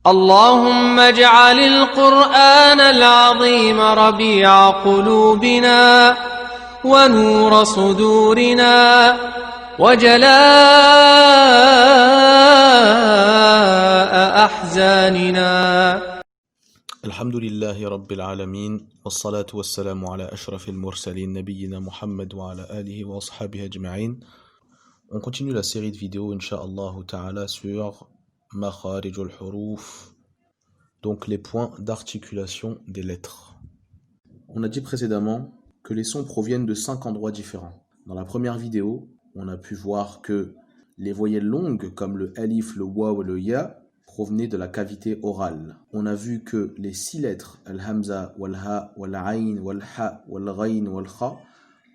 اللهم اجعل القرآن العظيم ربيع قلوبنا ونور صدورنا وجلاء أحزاننا. الحمد لله رب العالمين والصلاة والسلام على أشرف المرسلين نبينا محمد وعلى آله وأصحابه أجمعين. On continue la série de vidéos Inch'Allah Ta'ala sur Makharij al-Huruf, donc les points d'articulation des lettres. On a dit précédemment que les sons proviennent de 5 endroits différents. Dans la première vidéo, on a pu voir que les voyelles longues comme le alif, le waw et le ya provenaient de la cavité orale. On a vu que les 6 lettres, al-hamza, wal-ha, wal-ayn, wal-ha, wal-ghayn, wal-kha,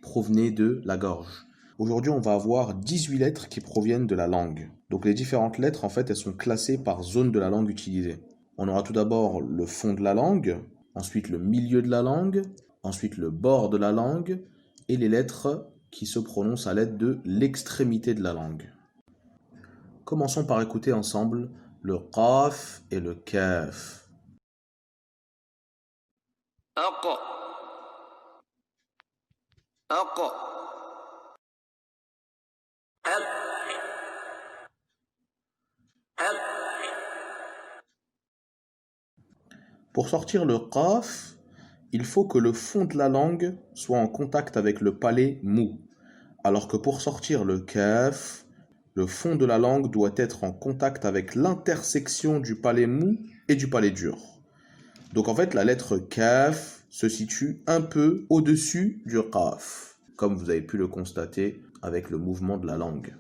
provenaient de la gorge. Aujourd'hui, on va avoir 18 lettres qui proviennent de la langue. Donc les différentes lettres, en fait, elles sont classées par zone de la langue utilisée. On aura tout d'abord le fond de la langue, ensuite le milieu de la langue, ensuite le bord de la langue, et les lettres qui se prononcent à l'aide de l'extrémité de la langue. Commençons par écouter ensemble le qaf et le kaf. أق أق Pour sortir le qaf, il faut que le fond de la langue soit en contact avec le palais mou. Alors que pour sortir le kaf, le fond de la langue doit être en contact avec l'intersection du palais mou et du palais dur. Donc en fait, la lettre kaf se situe un peu au-dessus du qaf, comme vous avez pu le constater avec le mouvement de la langue.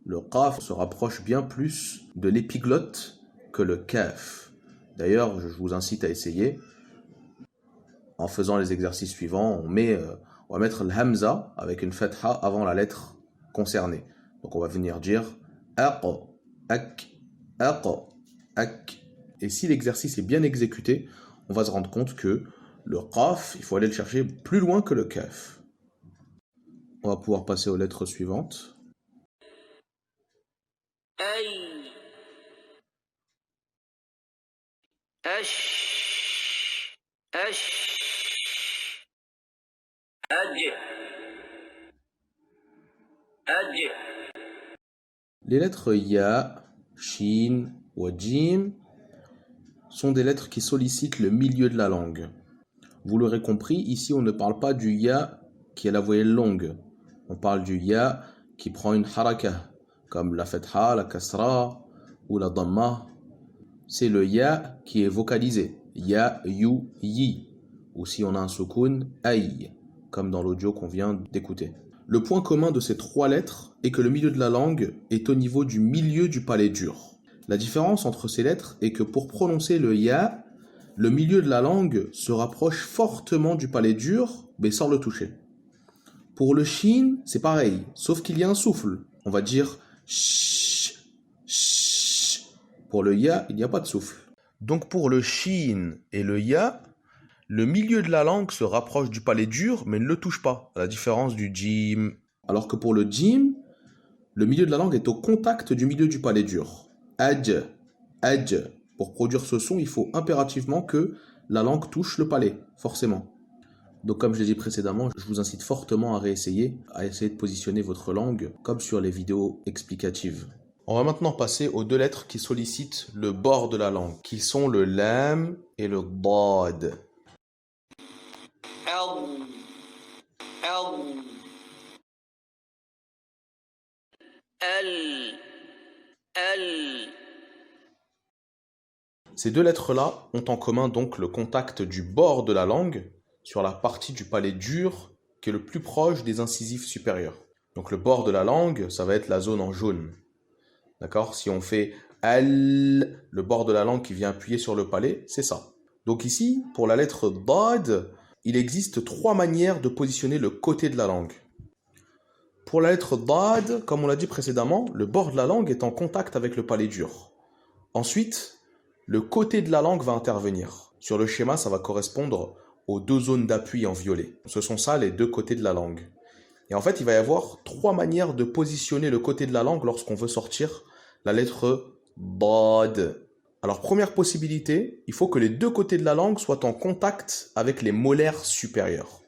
Le qaf se rapproche bien plus de l'épiglotte que le kaf. D'ailleurs, je vous incite à essayer. En faisant les exercices suivants, on va mettre le hamza avec une fatha avant la lettre concernée. Donc on va venir dire aq, ak, aq, ak. Et si l'exercice est bien exécuté, on va se rendre compte que le qaf, il faut aller le chercher plus loin que le kaf. On va pouvoir passer aux lettres suivantes. Les lettres ya, shin ou jim sont des lettres qui sollicitent le milieu de la langue. Vous l'aurez compris, ici on ne parle pas du ya qui est la voyelle longue. On parle du ya qui prend une haraka, comme la fatha, la kasra ou la damma. C'est le ya qui est vocalisé. Ya, yu, yi. Ou si on a un soukoun, aï, comme dans l'audio qu'on vient d'écouter. Le point commun de ces 3 lettres est que le milieu de la langue est au niveau du milieu du palais dur. La différence entre ces lettres est que pour prononcer le ya, le milieu de la langue se rapproche fortement du palais dur, mais sans le toucher. Pour le shin, c'est pareil, sauf qu'il y a un souffle. On va dire sh, sh. Pour le ya, il n'y a pas de souffle. Donc pour le shin et le ya, le milieu de la langue se rapproche du palais dur, mais ne le touche pas, à la différence du jim. Alors que pour le jim, le milieu de la langue est au contact du milieu du palais dur. Adj, adj. Pour produire ce son, il faut impérativement que la langue touche le palais, forcément. Donc comme je l'ai dit précédemment, je vous incite fortement à essayer de positionner votre langue comme sur les vidéos explicatives. On va maintenant passer aux 2 lettres qui sollicitent le bord de la langue, qui sont le lam et le dad. Ces 2 lettres-là ont en commun donc le contact du bord de la langue sur la partie du palais dur qui est le plus proche des incisives supérieures. Donc le bord de la langue, ça va être la zone en jaune. D'accord? Si on fait al, le bord de la langue qui vient appuyer sur le palais, c'est ça. Donc ici, pour la lettre dad, il existe 3 manières de positionner le côté de la langue. Pour la lettre dad, comme on l'a dit précédemment, le bord de la langue est en contact avec le palais dur. Ensuite, le côté de la langue va intervenir. Sur le schéma, ça va correspondre aux 2 zones d'appui en violet. Ce sont ça les 2 côtés de la langue. Et en fait, il va y avoir 3 manières de positionner le côté de la langue lorsqu'on veut sortir la lettre dad. Alors, première possibilité, il faut que les deux côtés de la langue soient en contact avec les molaires supérieurs.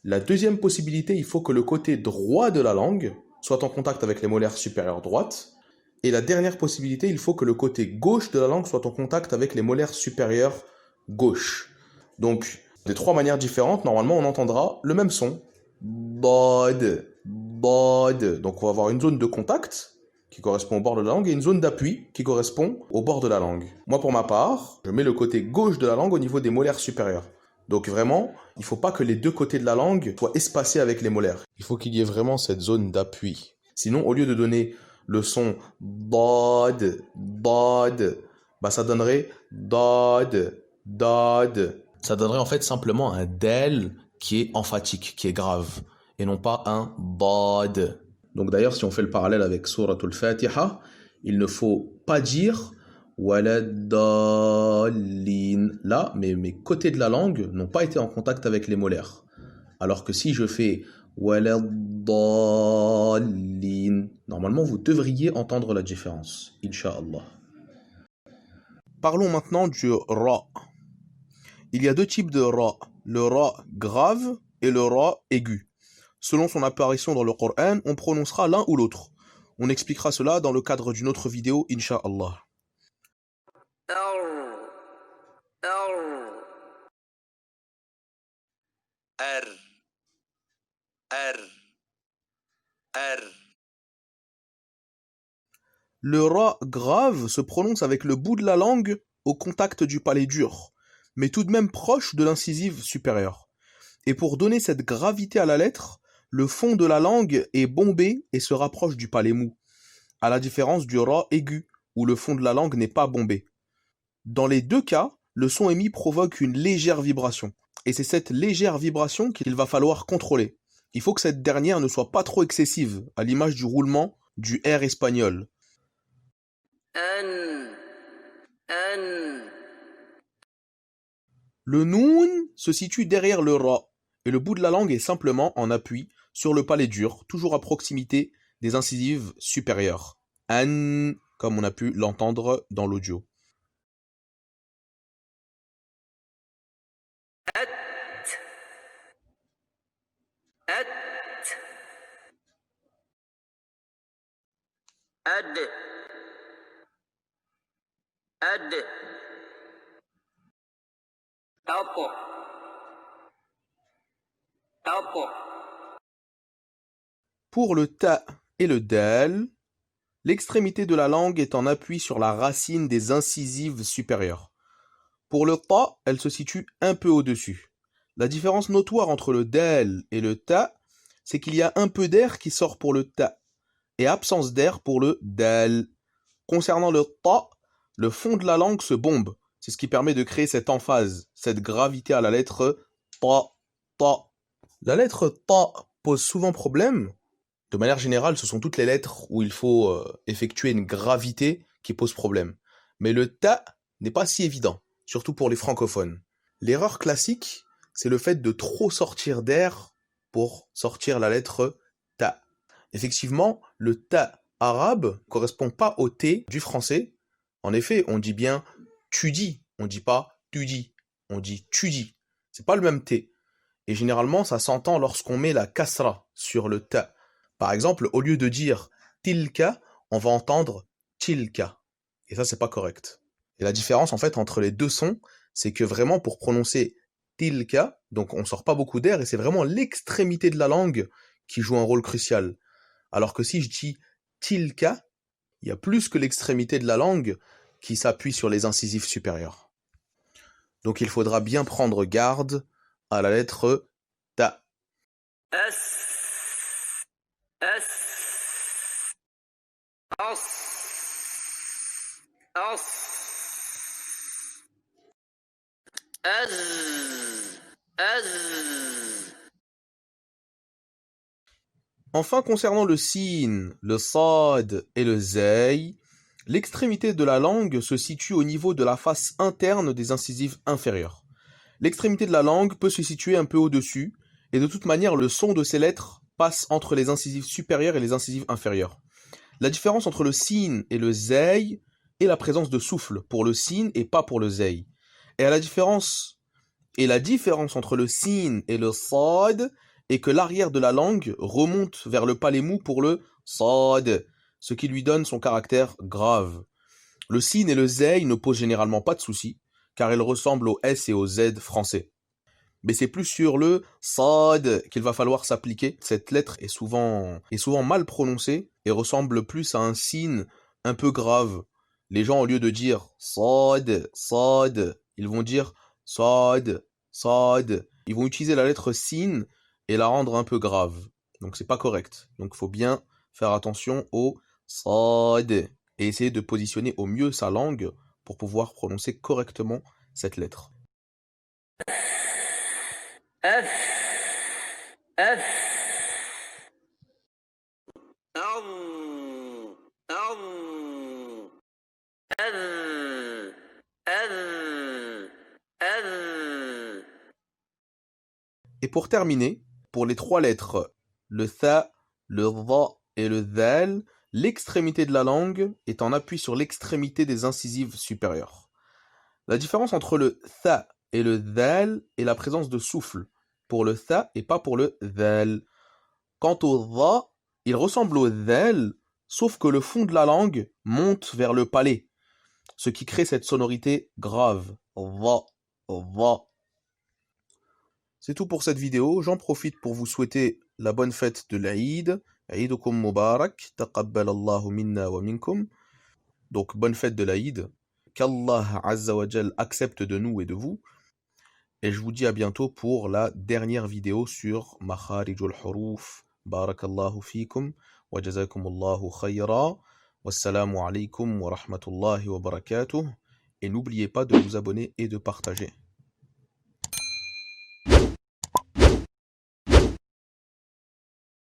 La deuxième possibilité, il faut que le côté droit de la langue soit en contact avec les molaires supérieures droites. Et la dernière possibilité, il faut que le côté gauche de la langue soit en contact avec les molaires supérieures gauche. Donc, de trois manières différentes, normalement, on entendra le même son. Bod, bod. Donc, on va avoir une zone de contact qui correspond au bord de la langue et une zone d'appui qui correspond au bord de la langue. Moi, pour ma part, je mets le côté gauche de la langue au niveau des molaires supérieurs. Donc vraiment, il ne faut pas que les deux côtés de la langue soient espacés avec les molaires. Il faut qu'il y ait vraiment cette zone d'appui. Sinon, au lieu de donner le son bod, bod, bah ça donnerait dod, dod. Ça donnerait en fait simplement un del qui est emphatique, qui est grave, et non pas un bod. Donc d'ailleurs, si on fait le parallèle avec Surat al-Fatiha, il ne faut pas dire Waladdallin. Là, mes côtés de la langue n'ont pas été en contact avec les molaires. Alors que si je fais Waladdallin, normalement vous devriez entendre la différence, Inch'Allah. Parlons maintenant du Ra. Il y a deux types de Ra, le Ra grave et le Ra aigu. Selon son apparition dans le Coran, on prononcera l'un ou l'autre. On expliquera cela dans le cadre d'une autre vidéo, Inch'Allah. Le Ra grave se prononce avec le bout de la langue au contact du palais dur, mais tout de même proche de l'incisive supérieure. Et pour donner cette gravité à la lettre, le fond de la langue est bombé et se rapproche du palais mou, à la différence du Ra aigu, où le fond de la langue n'est pas bombé. Dans les deux cas, le son émis provoque une légère vibration, et c'est cette légère vibration qu'il va falloir contrôler. Il faut que cette dernière ne soit pas trop excessive, à l'image du roulement du R espagnol. Le Noun se situe derrière le Ra, et le bout de la langue est simplement en appui sur le palais dur, toujours à proximité des incisives supérieures. An, comme on a pu l'entendre dans l'audio. Pour le ta et le dal, l'extrémité de la langue est en appui sur la racine des incisives supérieures. Pour le ta, elle se situe un peu au-dessus. La différence notoire entre le dal et le ta, c'est qu'il y a un peu d'air qui sort pour le ta et absence d'air pour le dal. Concernant le ta, le fond de la langue se bombe. C'est ce qui permet de créer cette emphase, cette gravité à la lettre ta, ta. La lettre ta pose souvent problème. De manière générale, ce sont toutes les lettres où il faut effectuer une gravité qui pose problème. Mais le ta n'est pas si évident, surtout pour les francophones. L'erreur classique, c'est le fait de trop sortir d'air pour sortir la lettre ta. Effectivement, le ta arabe correspond pas au t du français. En effet, on dit bien tu dis, on dit pas tu dis, on dit tu dis. C'est pas le même t. Et généralement, ça s'entend lorsqu'on met la kasra sur le ta. Par exemple, au lieu de dire tilka, on va entendre tilka. Et ça, c'est pas correct. Et la différence, en fait, entre les deux sons, c'est que vraiment, pour prononcer tilka, donc on sort pas beaucoup d'air, et c'est vraiment l'extrémité de la langue qui joue un rôle crucial. Alors que si je dis tilka, il y a plus que l'extrémité de la langue qui s'appuie sur les incisives supérieures. Donc il faudra bien prendre garde à la lettre ta. Enfin, concernant le sin, le sad et le zay, l'extrémité de la langue se situe au niveau de la face interne des incisives inférieures. L'extrémité de la langue peut se situer un peu au-dessus, et de toute manière, le son de ces lettres passe entre les incisives supérieures et les incisives inférieures. La différence entre le sin et le zay et la présence de souffle pour le sin et pas pour le zay. Et la différence entre le sin et le sad est que l'arrière de la langue remonte vers le palais mou pour le sad, ce qui lui donne son caractère grave. Le sin et le zay ne posent généralement pas de soucis, car ils ressemblent au S et au Z français. Mais c'est plus sur le sad qu'il va falloir s'appliquer. Cette lettre est souvent mal prononcée et ressemble plus à un sin un peu grave. Les gens, au lieu de dire sad, sad, ils vont dire sad, sad. Ils vont utiliser la lettre sin et la rendre un peu grave. Donc c'est pas correct. Donc il faut bien faire attention au sad et essayer de positionner au mieux sa langue pour pouvoir prononcer correctement cette lettre. أف أف أذ أذ أذ. Et pour terminer, pour les trois lettres, le tha, le dha et le dhal, l'extrémité de la langue est en appui sur l'extrémité des incisives supérieures. La différence entre le tha et le dhal est la présence de souffle pour le tha et pas pour le dhal. Quant au dha, il ressemble au dhal, sauf que le fond de la langue monte vers le palais, ce qui crée cette sonorité grave. Dha, dha. C'est tout pour cette vidéo. J'en profite pour vous souhaiter la bonne fête de l'Aïd. Aïdukum Mubarak. Taqabbal Allahu minna wa minkum. Donc, bonne fête de l'Aïd. Qu'Allah Azza wa Jal accepte de nous et de vous. Et je vous dis à bientôt pour la dernière vidéo sur Makharijul Huruf. Barakallahu fikum. Wa jazakumullahu khayra. Wassalamu alaykum wa rahmatullahi wa barakatuh. Et n'oubliez pas de vous abonner et de partager.